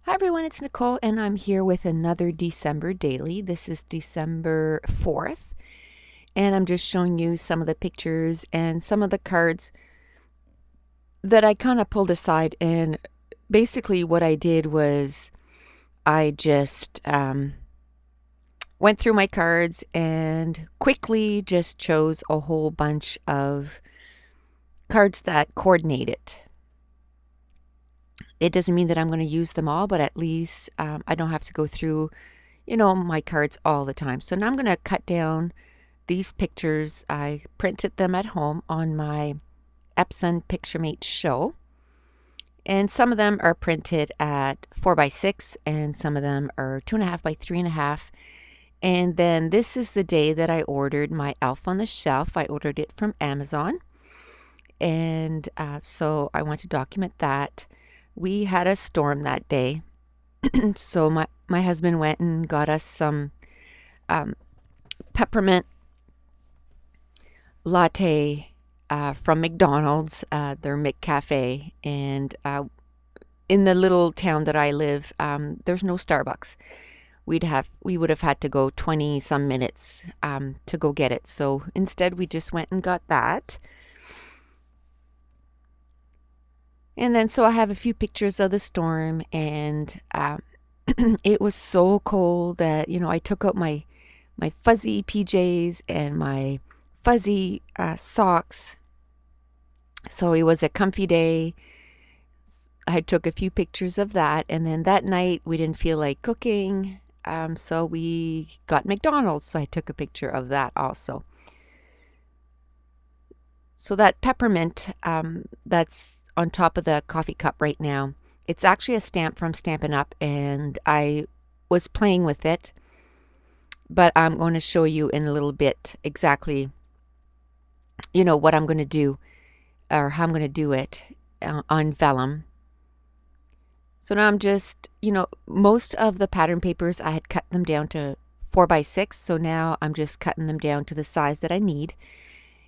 Hi everyone, it's Nicole and I'm here with another December daily. This is December 4th and I'm just showing you some of the pictures and some of the cards that I kind of pulled aside. And basically what I did was I just went through my cards and quickly just chose a whole bunch of cards that coordinated. It doesn't mean that I'm going to use them all, but at least I don't have to go through my cards all the time. So now I'm going to cut down these pictures. I printed them at home on my Epson PictureMate show. And some of them are printed at 4x6 and some of them are 2.5 by 3.5. And then this is the day that I ordered my Elf on the Shelf. I ordered it from Amazon. And so I want to document that. We had a storm that day. So my husband went and got us some peppermint latte from McDonald's, their McCafe, and in the little town that I live, there's no Starbucks. We would have had to go 20 some minutes to go get it. So instead, we just went and got that. And then so I have a few pictures of the storm, and it was so cold that I took out my fuzzy PJs and my fuzzy socks. So it was a comfy day. I took a few pictures of that, and then that night we didn't feel like cooking, so we got McDonald's. So I took a picture of that also. So that peppermint that's on top of the coffee cup right now, it's actually a stamp from Stampin' Up, and I was playing with it, but I'm going to show you in a little bit exactly what I'm going to do or how I'm going to do it on vellum. So now I'm just, most of the pattern papers I had cut them down to 4x6, so now I'm just cutting them down to the size that I need.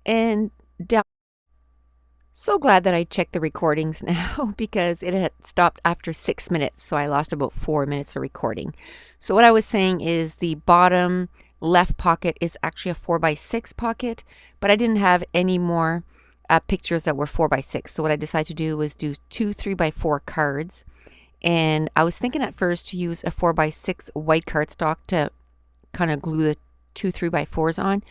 And down. So glad that I checked the recordings now because it had stopped after 6 minutes, so I lost about 4 minutes of recording. So what I was saying is the bottom left pocket is actually a 4x6 pocket, but I didn't have any more pictures that were 4x6. So what I decided to do was do 2 3x4 cards. And I was thinking at first to use a 4x6 white cardstock to kind of glue the 2 3x4s on,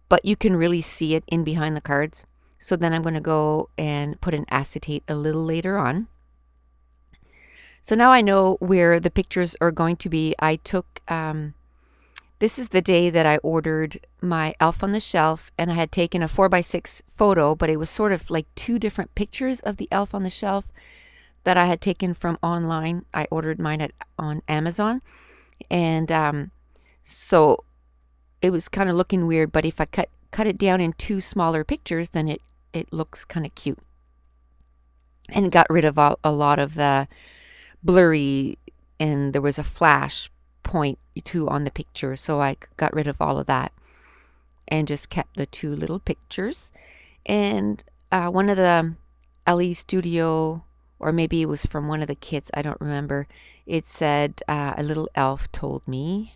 but you can really see it in behind the cards. So then I'm going to go and put an acetate a little later on. So now I know where the pictures are going to be. I took, this is the day that I ordered my Elf on the Shelf, and I had taken a 4x6 photo, but it was sort of like two different pictures of the Elf on the Shelf that I had taken from online. I ordered mine on Amazon. And so it was kind of looking weird, but if I cut it down in two smaller pictures, then it looks kind of cute. And got rid of a lot of the blurry, and there was a flash point too on the picture, so I got rid of all of that and just kept the two little pictures. And one of the LE Studio, or maybe it was from one of the kits, I don't remember, it said a little elf told me.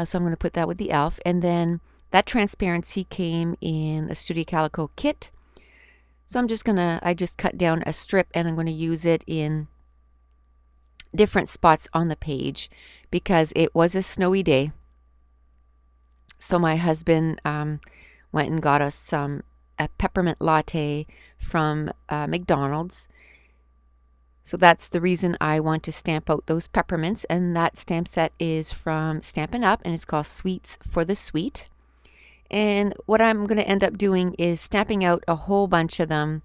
So I'm going to put that with the elf. And then that transparency came in a Studio Calico kit. So I just cut down a strip, and I'm going to use it in different spots on the page because it was a snowy day. So my husband went and got us a peppermint latte from McDonald's. So that's the reason I want to stamp out those peppermints, and that stamp set is from Stampin' Up, and it's called Sweets for the Sweet. And what I'm going to end up doing is stamping out a whole bunch of them,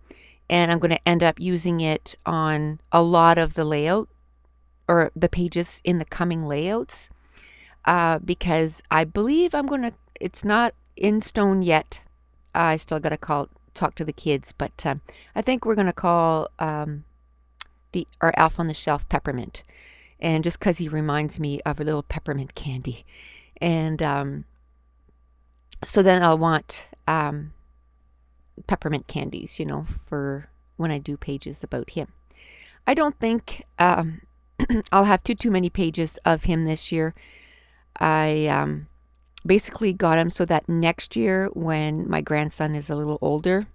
and I'm going to end up using it on a lot of the layout or the pages in the coming layouts because I believe it's not in stone yet. I still got to talk to the kids, but I think we're going to call our Elf on the Shelf peppermint, and just because he reminds me of a little peppermint candy. And so then I'll want peppermint candies, for when I do pages about him. I don't think I'll have too many pages of him this year. I basically got him so that next year when my grandson is a little older,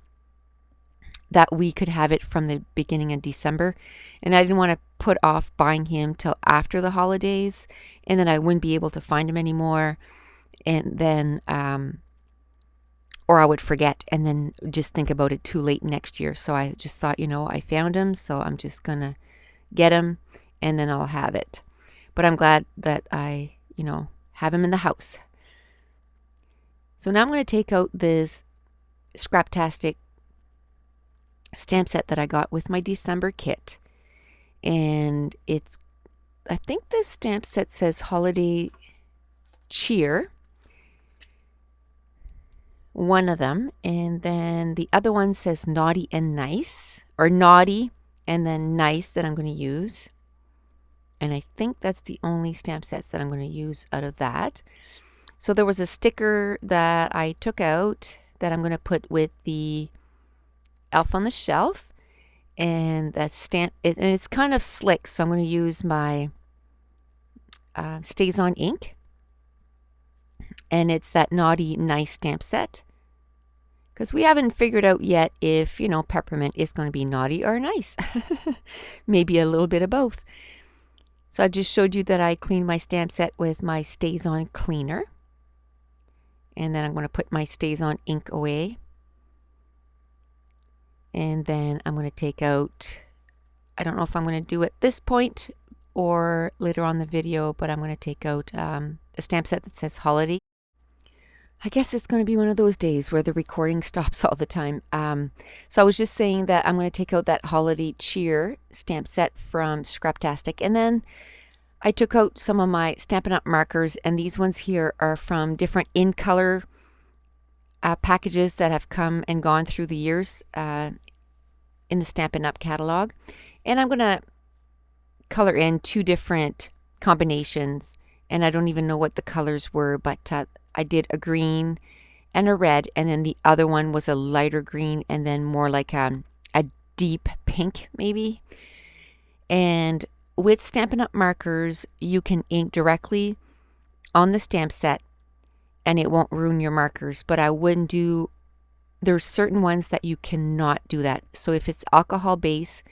that we could have it from the beginning of December. And I didn't want to put off buying him till after the holidays, and then I wouldn't be able to find him anymore. And then, or I would forget and then just think about it too late next year. So I just thought, I found him, so I'm just going to get him and then I'll have it. But I'm glad that I, have him in the house. So now I'm going to take out this Scraptastic stamp set that I got with my December kit. And I think this stamp set says Holiday Cheer, one of them, and then the other one says Naughty and Nice, or Naughty and then Nice, that I'm going to use. And I think that's the only stamp sets that I'm going to use out of that. So there was a sticker that I took out that I'm going to put with the Elf on the Shelf, and that stamp, and it's kind of slick, so I'm going to use my Stays On ink, and it's that Naughty Nice stamp set, because we haven't figured out yet if peppermint is going to be naughty or nice. Maybe a little bit of both. So I just showed you that I cleaned my stamp set with my Stays On cleaner, and then I'm going to put my Stays On ink away. And then I'm going to take out, I don't know if I'm going to do it at this point or later on the video, but I'm going to take out a stamp set that says Holiday. I guess it's going to be one of those days where the recording stops all the time. So I was just saying that I'm going to take out that Holiday Cheer stamp set from Scraptastic. And then I took out some of my Stampin' Up! Markers, and these ones here are from different in color packages that have come and gone through the years in the Stampin' Up! Catalog. And I'm going to color in 2 different combinations, and I don't even know what the colors were, but I did a green and a red, and then the other one was a lighter green and then more like a deep pink maybe. And with Stampin' Up! Markers, you can ink directly on the stamp set and it won't ruin your markers, but I wouldn't do, there's certain ones that you cannot do that. So if it's alcohol base,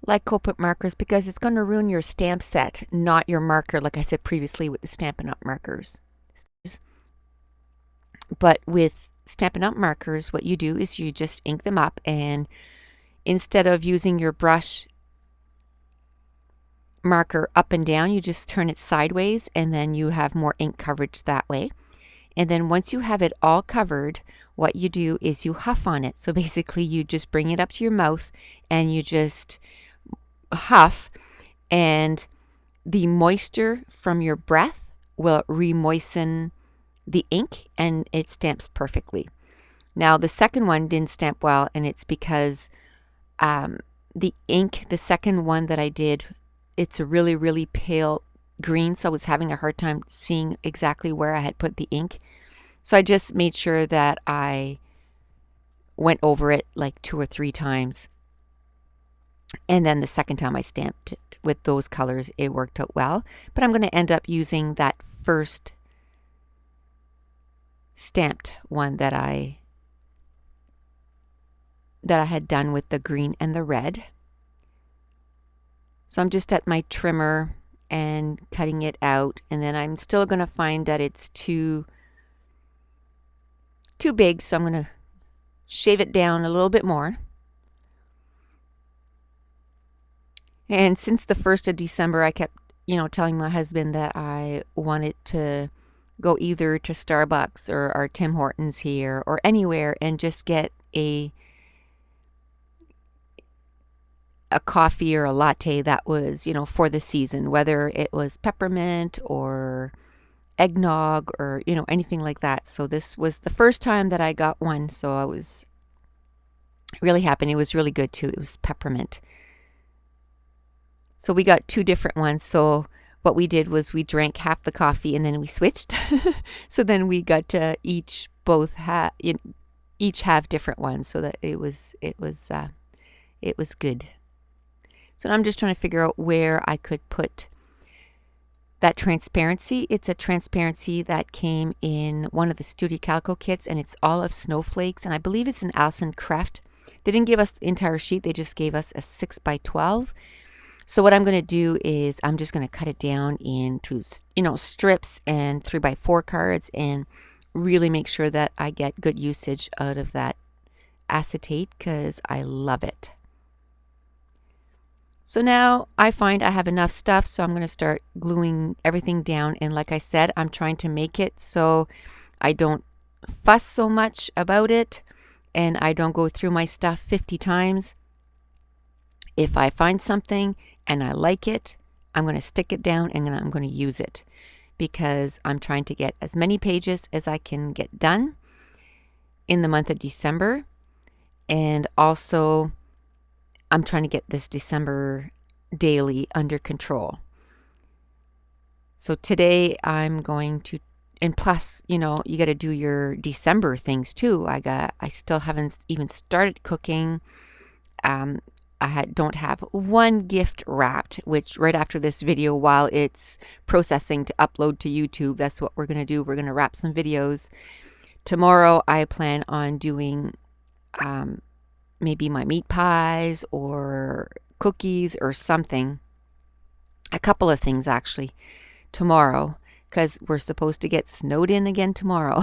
like Copic markers, because it's going to ruin your stamp set, not your marker, like I said previously with the Stampin' Up! Markers. But with Stampin' Up! Markers, what you do is you just ink them up, and instead of using your brush marker up and down, you just turn it sideways, and then you have more ink coverage that way. And then once you have it all covered, what you do is you huff on it. So basically you just bring it up to your mouth and you just huff, and the moisture from your breath will re-moisten the ink and it stamps perfectly. Now the second one didn't stamp well, and it's because the ink, the second one that I did, it's a really pale green, so I was having a hard time seeing exactly where I had put the ink. So I just made sure that I went over it like 2 or 3 times. And then the second time I stamped it with those colors, it worked out well. But I'm going to end up using that first stamped one that I had done with the green and the red. So I'm just at my trimmer and cutting it out, and then I'm still going to find that it's too big, so I'm going to shave it down a little bit more. And since the 1st of December, I kept, telling my husband that I wanted to go either to Starbucks or Tim Hortons here or anywhere and just get a coffee or a latte that was, for the season, whether it was peppermint or eggnog or, anything like that. So this was the first time that I got one, so I was really happy. It was really good too. It was peppermint. So we got 2 different ones. So what we did was we drank half the coffee and then we switched. So then we got to each have different ones, so that it was It was good. So now I'm just trying to figure out where I could put that transparency. It's a transparency that came in one of the Studio Calico kits, and it's all of snowflakes, and I believe it's an Alison Kreft. They didn't give us the entire sheet, they just gave us a 6x12. So what I'm going to do is I'm just going to cut it down into, strips and 3x4 cards, and really make sure that I get good usage out of that acetate because I love it. So now I find I have enough stuff, so I'm going to start gluing everything down. And like I said, I'm trying to make it so I don't fuss so much about it and I don't go through my stuff 50 times. If I find something and I like it, I'm going to stick it down and I'm going to use it because I'm trying to get as many pages as I can get done in the month of December. And also, I'm trying to get this December daily under control. So today I'm going to, and plus, you got to do your December things too. I still haven't even started cooking. Don't have one gift wrapped, which right after this video, while it's processing to upload to YouTube, that's what we're going to do. We're going to wrap some videos. Tomorrow I plan on doing maybe my meat pies or cookies or something. A couple of things actually tomorrow, because we're supposed to get snowed in again tomorrow.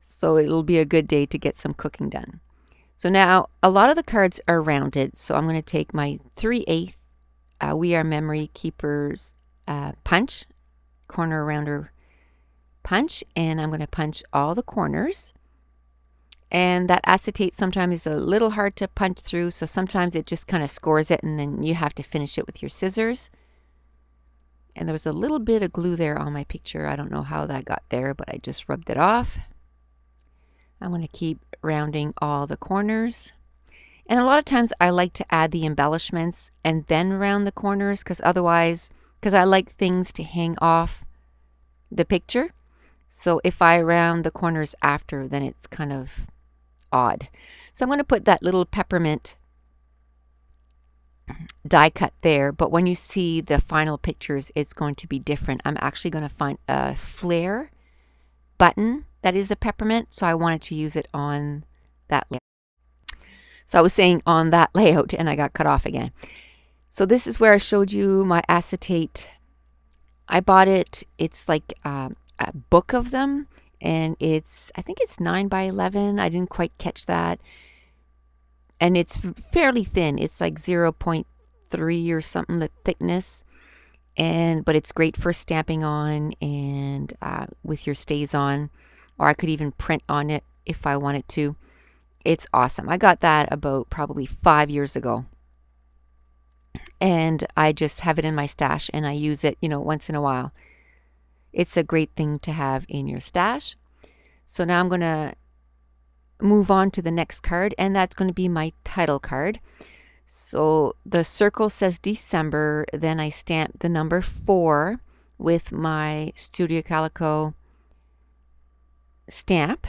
So it'll be a good day to get some cooking done. So now a lot of the cards are rounded, so I'm going to take my 3/8 We Are Memory Keepers punch, corner rounder punch, and I'm going to punch all the corners. And that acetate sometimes is a little hard to punch through, so sometimes it just kind of scores it and then you have to finish it with your scissors. And there was a little bit of glue there on my picture. I don't know how that got there, but I just rubbed it off. I'm going to keep rounding all the corners. And a lot of times I like to add the embellishments and then round the corners because I like things to hang off the picture. So if I round the corners after, then it's kind of odd. So I'm going to put that little peppermint die cut there, but when you see the final pictures, it's going to be different. I'm actually going to find a flare button that is a peppermint, so I wanted to use it on that layout. So I was saying on that layout and I got cut off again. So this is where I showed you my acetate. I bought it. It's like a book of them, and I think it's 9x11. I didn't quite catch that. And it's fairly thin. It's like 0.3 or something, the thickness. But it's great for stamping on and with your stays on, or I could even print on it if I wanted to. It's awesome. I got that about probably 5 years ago. And I just have it in my stash and I use it, once in a while. It's a great thing to have in your stash. So now I'm going to move on to the next card, and that's going to be my title card. So the circle says December, then I stamp the number 4 with my Studio Calico stamp,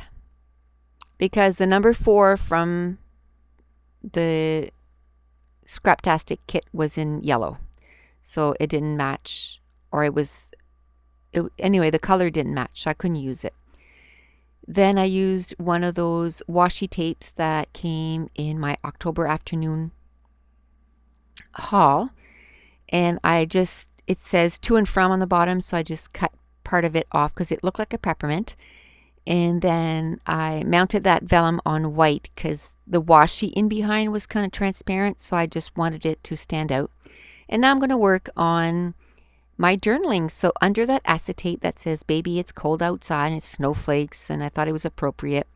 because the number 4 from the Scraptastic kit was in yellow, so it didn't match, or anyway, the color didn't match, so I couldn't use it. Then I used one of those washi tapes that came in my October afternoon haul, and it says to and from on the bottom, so I just cut part of it off because it looked like a peppermint. And then I mounted that vellum on white because the washi in behind was kind of transparent, so I just wanted it to stand out. And now I'm going to work on my journaling. So under that acetate that says baby it's cold outside and it's snowflakes, and I thought it was appropriate,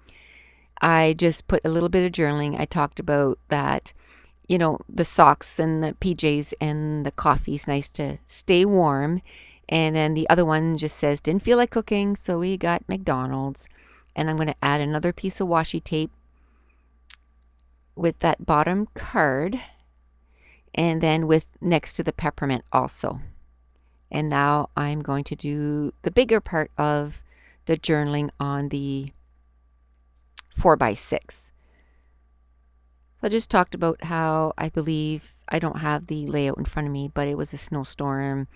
I just put a little bit of journaling. I talked about that, the socks and the PJs and the coffee's nice to stay warm. And then the other one just says didn't feel like cooking, so we got McDonald's. And I'm going to add another piece of washi tape with that bottom card, and then with next to the peppermint also. And now I'm going to do the bigger part of the journaling on the 4x6. So I just talked about how I believe I don't have the layout in front of me, but it was a snowstorm.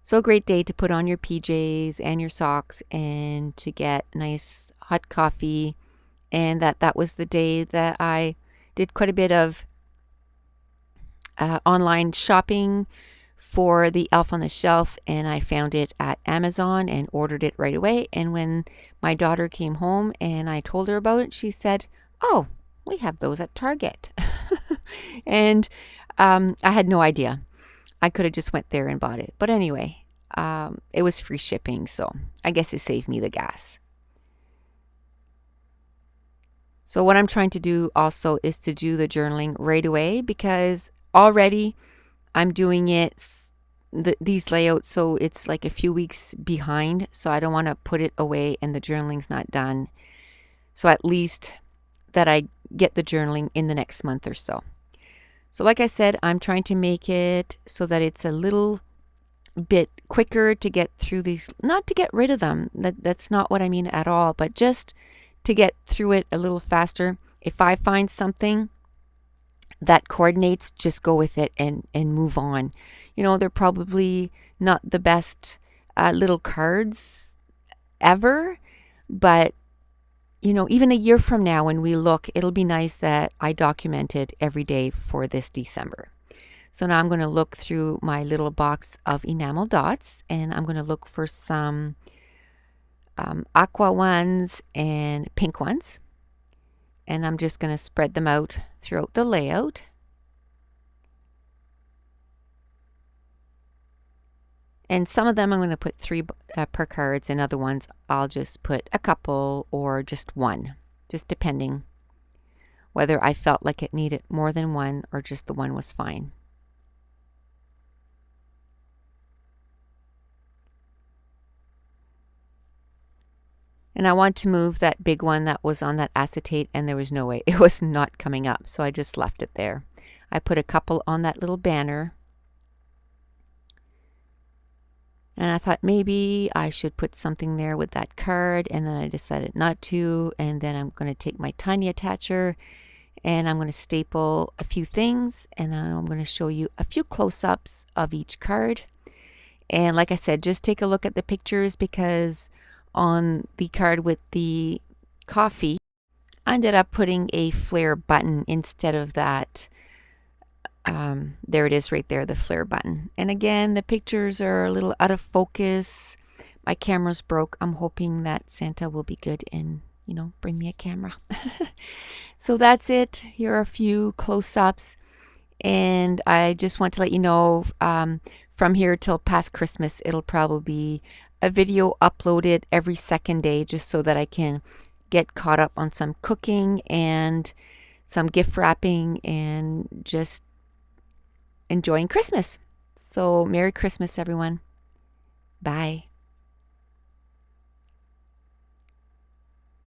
So a great day to put on your PJs and your socks and to get nice hot coffee. And that was the day that I did quite a bit of online shopping for the Elf on the Shelf, and I found it at Amazon and ordered it right away. And when my daughter came home and I told her about it, she said, "Oh, we have those at Target." And I had no idea. I could have just went there and bought it. But anyway, it was free shipping, so I guess it saved me the gas. So what I'm trying to do also is to do the journaling right away, because already I'm doing these layouts, so it's like a few weeks behind. So I don't want to put it away and the journaling's not done. So at least that I get the journaling in the next month or so. So like I said, I'm trying to make it so that it's a little bit quicker to get through these, not to get rid of them. That's not what I mean at all, but just to get through it a little faster. If I find something that coordinates, just go with it and move on. You know, they're probably not the best little cards ever, but you know, even a year from now when we look, it'll be nice that I documented every day for this December. So now I'm going to look through my little box of enamel dots, and I'm going to look for some aqua ones and pink ones. And I'm just going to spread them out throughout the layout. And some of them I'm going to put 3 per cards, and other ones I'll just put a couple or just one, just depending whether I felt like it needed more than one or just the one was fine. And I want to move that big one that was on that acetate, and there was no way. It was not coming up, so I just left it there. I put a couple on that little banner. And I thought maybe I should put something there with that card, and then I decided not to. And then I'm going to take my tiny attacher and I'm going to staple a few things, and I'm going to show you a few close-ups of each card. And like I said, just take a look at the pictures, because on the card with the coffee, I ended up putting a flare button instead of that. There it is right there, the flare button. And again, the pictures are a little out of focus. My camera's broke. I'm hoping that Santa will be good and, you know, bring me a camera. So that's it. Here are a few close-ups. And I just want to let you know, from here till past Christmas, it'll probably be a video uploaded every second day, just so that I can get caught up on some cooking and some gift wrapping and just enjoying Christmas. So Merry Christmas, everyone. Bye.